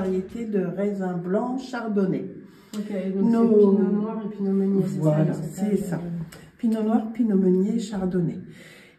variété de raisins blancs chardonnay. Ok, donc c'est Pinot Noir et Pinot Meunier, c'est ça? Voilà, c'est ça. Pinot Noir, Pinot Meunier, Chardonnay.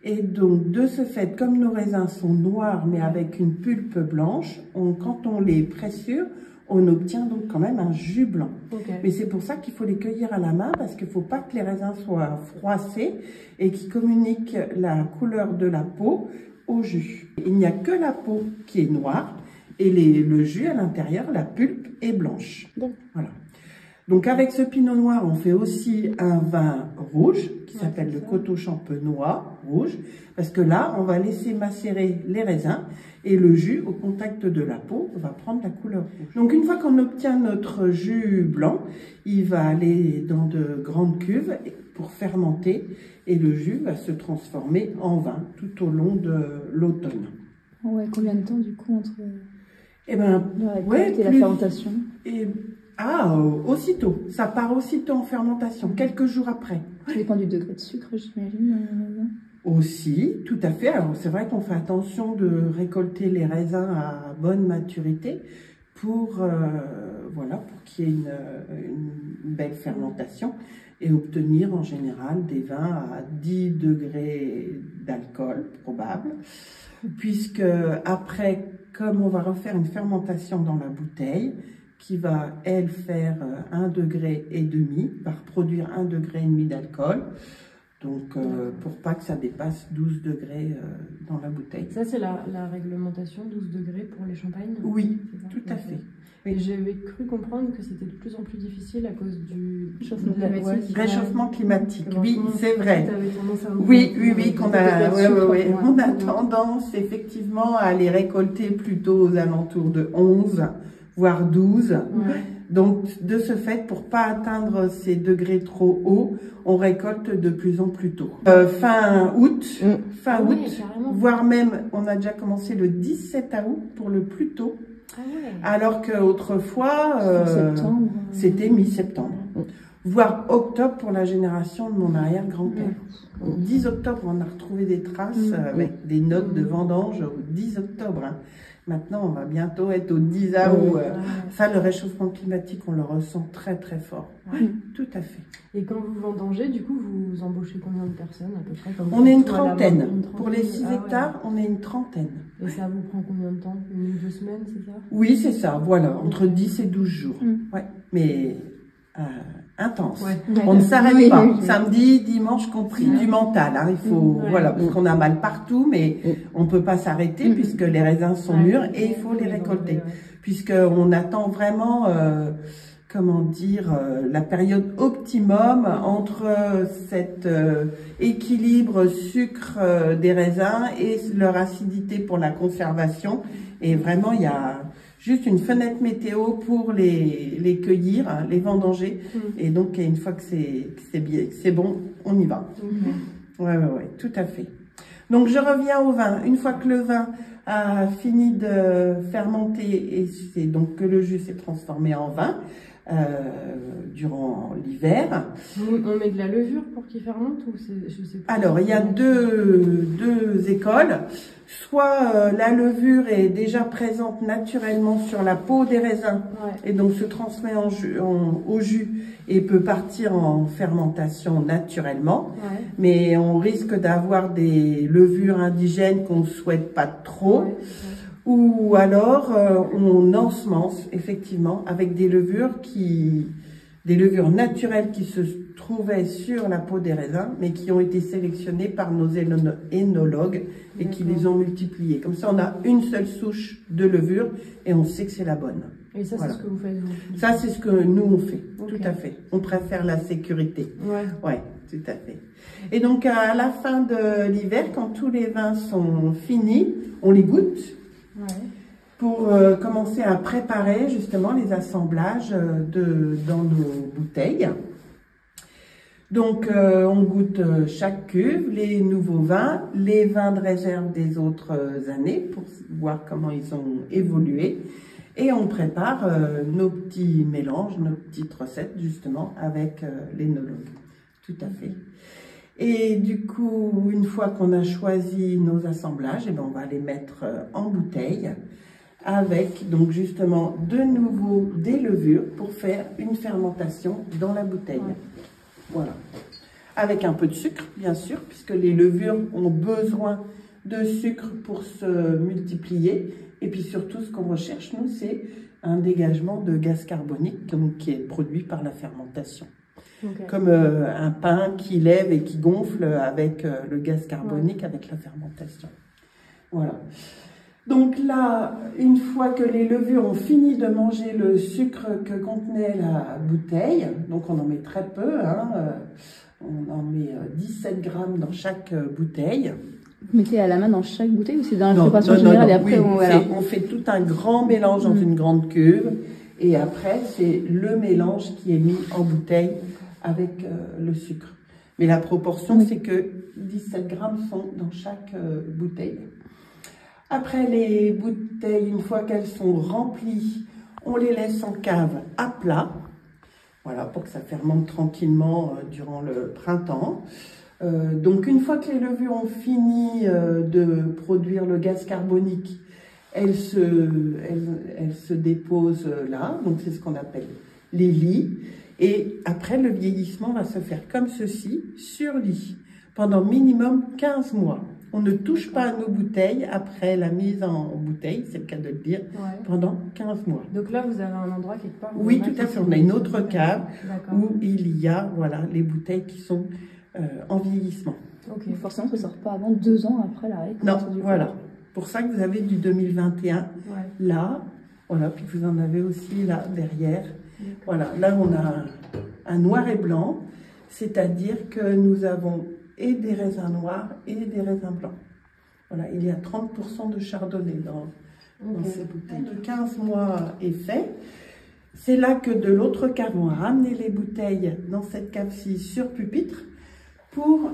Et donc, de ce fait, comme nos raisins sont noirs, mais avec une pulpe blanche, quand on les pressure, on obtient donc quand même un jus blanc. Okay. Mais c'est pour ça qu'il faut les cueillir à la main, parce qu'il ne faut pas que les raisins soient froissés et qu'ils communiquent la couleur de la peau au jus. Il n'y a que la peau qui est noire et le jus à l'intérieur, la pulpe est blanche. Voilà. Donc avec ce pinot noir, on fait aussi un vin rouge qui s'appelle le Coteau Champenois rouge, parce que là, on va laisser macérer les raisins et le jus au contact de la peau va prendre la couleur rouge. Donc une fois qu'on obtient notre jus blanc, il va aller dans de grandes cuves pour fermenter et le jus va se transformer en vin tout au long de l'automne. Ouais, combien de temps du coup entre et la fermentation? Aussitôt. Ça part aussitôt en fermentation, quelques jours après. Ça dépend du degré de sucre, j'imagine. Aussi, tout à fait. Alors, c'est vrai qu'on fait attention de récolter les raisins à bonne maturité pour qu'il y ait une belle fermentation et obtenir en général des vins à 10 degrés d'alcool probable. Puisque après, comme on va refaire une fermentation dans la bouteille, qui va, elle, faire 1,5 degré, va reproduire 1,5 degré d'alcool. Donc, pour pas que ça dépasse 12 degrés dans la bouteille. Ça, c'est la réglementation 12 degrés pour les champagnes? Oui, tout à fait. Et j'avais cru comprendre que c'était de plus en plus difficile à cause du réchauffement climatique. Oui, c'est vrai. Oui, qu'on a, on a tendance effectivement à les récolter plutôt aux alentours de 11, voire 12. Donc, de ce fait, pour pas atteindre ces degrés trop hauts, on récolte de plus en plus tôt. Fin août, voire même, on a déjà commencé le 17 août pour le plus tôt. Alors qu'autrefois, c'était mi-septembre, voire octobre pour la génération de mon arrière-grand-père. 10 octobre, on a retrouvé des traces avec des notes de vendange au 10 octobre. Maintenant, on va bientôt être au 10 août. Ça, le réchauffement climatique, on le ressent très très fort. Tout à fait. Et quand vous vendangez, du coup, vous embauchez combien de personnes à peu près? On est une trentaine. Pour les 6 hectares, on est une trentaine. Et ça vous prend combien de temps? 1 ou 2 semaines, c'est ça? Oui, c'est ça, voilà, entre 10 et 12 jours. Mais intense. On ne s'arrête pas. Samedi, dimanche compris, du mental. Hein, il faut, parce qu'on a mal partout, mais on ne peut pas s'arrêter puisque les raisins sont mûrs et il faut les récolter. Puisqu'on attend vraiment, la période optimum entre cet équilibre sucre des raisins et leur acidité pour la conservation. Et vraiment, il y a juste une fenêtre météo pour les cueillir, les vendanger. Et donc, une fois que c'est bon, on y va. Ouais, tout à fait. Donc, je reviens au vin. Une fois que le vin a fini de fermenter et c'est donc que le jus s'est transformé en vin, durant l'hiver. On met de la levure pour qu'il fermente ou je sais pas. Alors, il y a deux écoles. Soit la levure est déjà présente naturellement sur la peau des raisins et donc se transmet au jus et peut partir en fermentation naturellement. Mais on risque d'avoir des levures indigènes qu'on ne souhaite pas trop. Ou alors on ensemence effectivement avec des levures naturelles qui se trouvaient sur la peau des raisins, mais qui ont été sélectionnées par nos énologues et qui les ont multipliées. Comme ça, on a une seule souche de levure et on sait que c'est la bonne. Et ça, c'est ce que vous faites, vous? Ça, c'est ce que nous, on fait. Tout à fait. On préfère la sécurité. Ouais, tout à fait. Et donc, à la fin de l'hiver, quand tous les vins sont finis, on les goûte. Pour commencer à préparer justement les assemblages dans nos bouteilles. Donc, on goûte chaque cuve, les nouveaux vins, les vins de réserve des autres années pour voir comment ils ont évolué. Et on prépare nos petits mélanges, nos petites recettes justement avec l'énologue. Tout à fait. Et du coup, une fois qu'on a choisi nos assemblages, on va les mettre en bouteille avec donc justement de nouveau des levures pour faire une fermentation dans la bouteille. Ouais. Voilà. Avec un peu de sucre, bien sûr, puisque les levures ont besoin de sucre pour se multiplier. Et puis surtout, ce qu'on recherche, nous, c'est un dégagement de gaz carbonique donc, qui est produit par la fermentation. Ok. Comme un pain qui lève et qui gonfle avec le gaz carbonique, avec la fermentation. Voilà. Donc là, une fois que les levures ont fini de manger le sucre que contenait la bouteille, donc on en met très peu, hein, on en met 17 grammes dans chaque bouteille. Vous mettez à la main dans chaque bouteille ou c'est dans la Non, préparation non, générale et non, après oui, voilà. on fait tout un grand mélange dans une grande cuve et après c'est le mélange qui est mis en bouteille avec le sucre. Mais la proportion, c'est que 17 grammes sont dans chaque bouteille. Après les bouteilles, une fois qu'elles sont remplies, on les laisse en cave à plat. Voilà, pour que ça fermente tranquillement durant le printemps. Donc une fois que les levures ont fini de produire le gaz carbonique, elles se déposent là, donc c'est ce qu'on appelle les lits. Et après, le vieillissement va se faire comme ceci, sur lit, pendant minimum 15 mois. On ne touche pas à nos bouteilles après la mise en bouteille, c'est le cas de le dire, pendant 15 mois. Donc là, vous avez un endroit quelque part où Oui, tout à fait. On a une autre cave où il y a voilà, les bouteilles qui sont en vieillissement. Okay. Donc forcément, ça ne sort pas avant 2 ans après la récolte. Non, voilà. Pour ça que vous avez du 2021 là, voilà, puis vous en avez aussi là derrière. Voilà, là on a un noir et blanc, c'est-à-dire que nous avons et des raisins noirs et des raisins blancs. Voilà, il y a 30% de chardonnay dans ces bouteilles. Le 15 mois est fait. C'est là que de l'autre cave, on a ramené les bouteilles dans cette cave-ci sur pupitre pour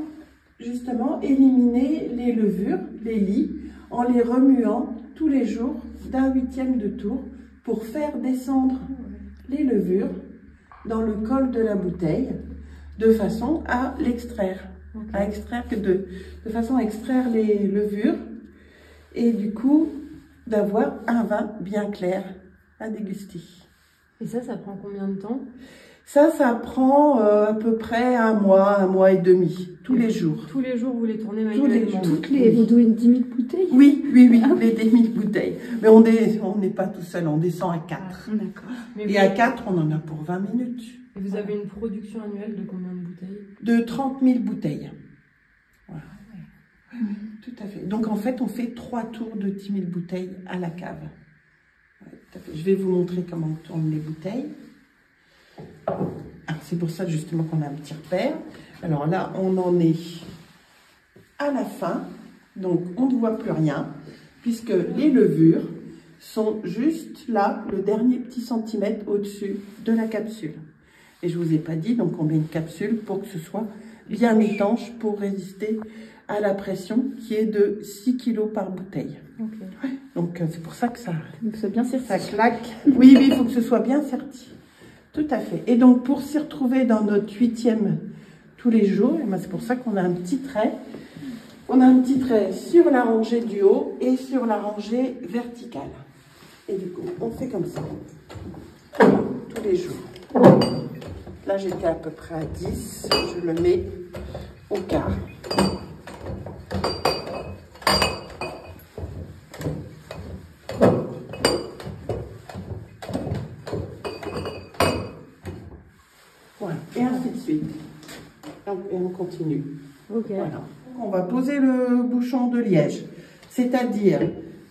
justement éliminer les levures, les lits, en les remuant tous les jours d'un 1/8 de tour pour faire descendre les levures dans le col de la bouteille de façon à l'extraire. À extraire de façon à extraire les levures et du coup d'avoir un vin bien clair à déguster. Et ça prend combien de temps? Ça prend à peu près un mois et demi, tous les jours. Tous les jours, vous les tournez manuellement? Vous douez 10 000 bouteilles? Oui, les 10 000 bouteilles. Mais on n'est pas tout seul, on descend à 4. D'accord. Et à 4, on en a pour 20 minutes. Et vous avez une production annuelle de combien de bouteilles? De 30 000 bouteilles. Voilà. Tout à fait. Donc en fait, on fait 3 tours de 10 000 bouteilles à la cave. Ouais, tout à fait. Je vais vous montrer comment on tourne les bouteilles. C'est pour ça justement qu'on a un petit repère. Alors là, on en est à la fin, donc on ne voit plus rien, puisque les levures sont juste là, le dernier petit centimètre au-dessus de la capsule. Et je ne vous ai pas dit, donc on met une capsule pour que ce soit bien étanche pour résister à la pression qui est de 6 kg par bouteille. Ouais, donc c'est pour ça que ça claque. Oui, il faut que ce soit bien serti. Tout à fait. Et donc, pour s'y retrouver dans notre 8e tous les jours, c'est pour ça qu'on a un petit trait. On a un petit trait sur la rangée du haut et sur la rangée verticale. Et du coup, on fait comme ça. Tous les jours. Là, j'étais à peu près à 10. Je le mets au quart. Et ainsi de suite. Et on continue. Voilà. On va poser le bouchon de liège. C'est-à-dire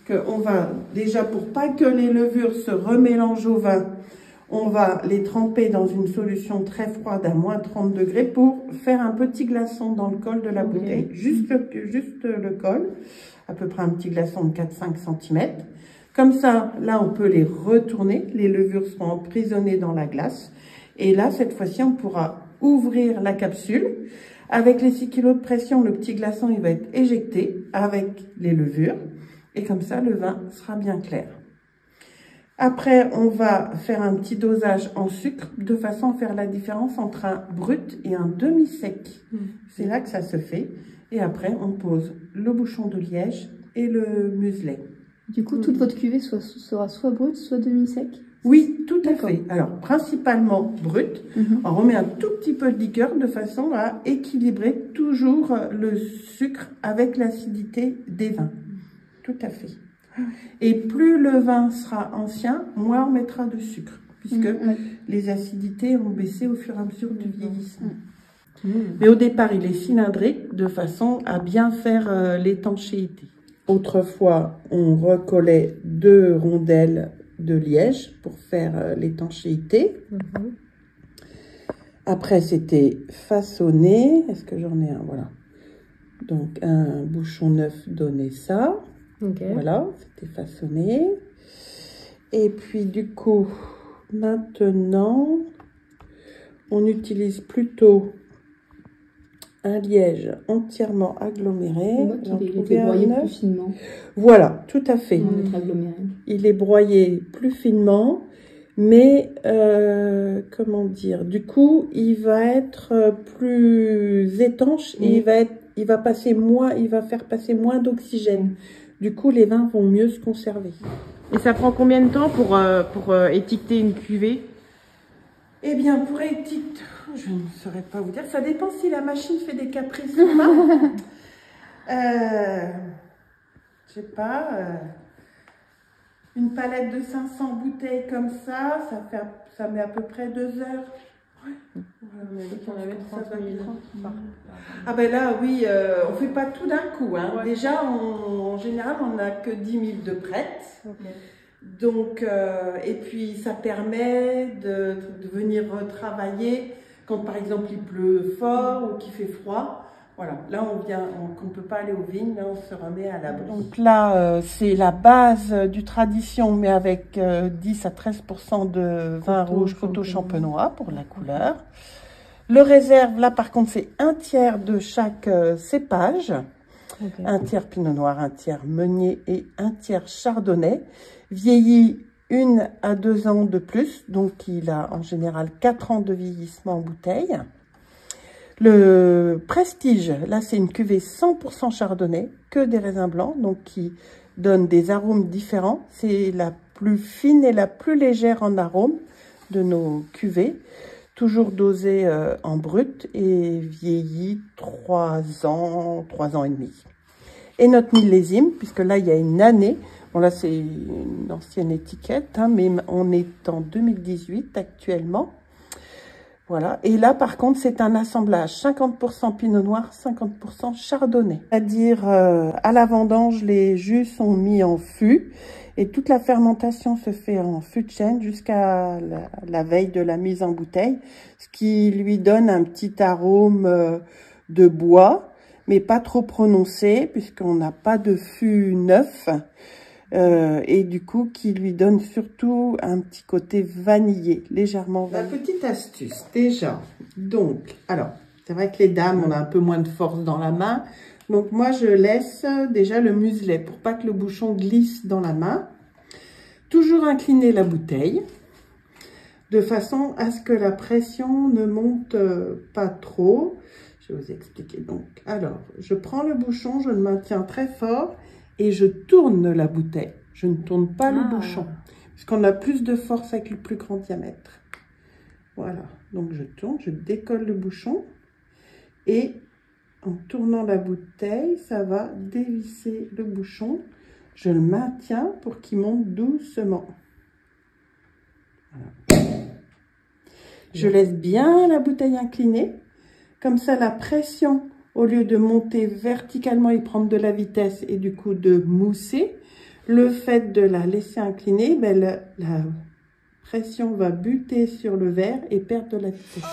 qu'on va, déjà pour pas que les levures se remélangent au vin, on va les tremper dans une solution très froide à moins 30 degrés pour faire un petit glaçon dans le col de la bouteille. Juste le col, à peu près un petit glaçon de 4-5 cm. Comme ça, là, on peut les retourner. Les levures seront emprisonnées dans la glace. Et là, cette fois-ci, on pourra ouvrir la capsule. Avec les 6 kg de pression, le petit glaçon, il va être éjecté avec les levures. Et comme ça, le vin sera bien clair. Après, on va faire un petit dosage en sucre de façon à faire la différence entre un brut et un demi-sec. C'est là que ça se fait. Et après, on pose le bouchon de liège et le muselet. Du coup, toute votre cuvée sera soit brute, soit demi-sec? Oui, tout à fait. Alors, principalement brut. On remet un tout petit peu de liqueur de façon à équilibrer toujours le sucre avec l'acidité des vins. Tout à fait. Et plus le vin sera ancien, moins on mettra de sucre, puisque les acidités ont baissé au fur et à mesure du vieillissement. Mais au départ, il est cylindrique de façon à bien faire l'étanchéité. Autrefois, on recollait 2 rondelles de liège pour faire l'étanchéité. Après, c'était façonné. Est-ce que j'en ai un? Voilà. Donc, un bouchon neuf donnait ça. Voilà, c'était façonné. Et puis, du coup, maintenant, on utilise plutôt un liège entièrement aggloméré. On voit qu'il était broyé plus finement. Voilà, tout à fait. Aggloméré. Il est broyé plus finement, mais comment dire, du coup, il va être plus étanche et il va faire passer moins d'oxygène. Du coup, les vins vont mieux se conserver. Et ça prend combien de temps pour étiqueter une cuvée? Eh bien, pour étiqueter, je ne saurais pas vous dire. Ça dépend si la machine fait des caprices ou pas. Je sais pas. Une palette de 500 bouteilles comme ça, ça met à peu près 2 heures. Ouais. Ah ben là, oui, on fait pas tout d'un coup. Hein. Ouais. Déjà, en général, on n'a que 10 000 de prêtes. Donc, et puis ça permet de venir retravailler quand par exemple il pleut fort ou qu'il fait froid. Voilà, là on ne peut pas aller aux vignes, là on se remet à l'abri. Donc là, c'est la base du tradition, mais avec 10 à 13% de vin rouge coteau champenois pour la couleur. Le réserve, là par contre, c'est 1/3 de chaque cépage. Okay. 1/3 pinot noir, 1/3 meunier et 1/3 chardonnay. Vieilli 1 à 2 ans de plus, donc il a en général 4 ans de vieillissement en bouteille. Le Prestige, là c'est une cuvée 100% chardonnay, que des raisins blancs, donc qui donne des arômes différents. C'est la plus fine et la plus légère en arômes de nos cuvées. Toujours dosée en brut et vieillie 3 ans et demi. Et notre millésime, puisque là il y a une année, bon là c'est une ancienne étiquette, hein, mais on est en 2018 actuellement. Voilà, et là par contre c'est un assemblage 50% pinot noir, 50% chardonnay. C'est-à-dire à la vendange, les jus sont mis en fût et toute la fermentation se fait en fût de chêne jusqu'à la veille de la mise en bouteille, ce qui lui donne un petit arôme de bois, mais pas trop prononcé puisqu'on n'a pas de fût neuf. Et du coup qui lui donne surtout un petit côté vanillé, légèrement vanillé. La petite astuce déjà, donc alors c'est vrai que les dames on a un peu moins de force dans la main, donc moi je laisse déjà le muselet pour pas que le bouchon glisse dans la main. Toujours incliner la bouteille de façon à ce que la pression ne monte pas trop. Je vais vous expliquer. Donc alors je prends le bouchon, je le maintiens très fort et je tourne la bouteille. Je ne tourne pas le bouchon, puisqu'on a plus de force avec le plus grand diamètre. Voilà, donc je tourne, je décolle le bouchon, et en tournant la bouteille, ça va dévisser le bouchon. Je le maintiens pour qu'il monte doucement. Voilà. Je laisse bien la bouteille inclinée, comme ça la pression, au lieu de monter verticalement et prendre de la vitesse et du coup de mousser, le fait de la laisser incliner, ben la pression va buter sur le verre et perdre de la vitesse.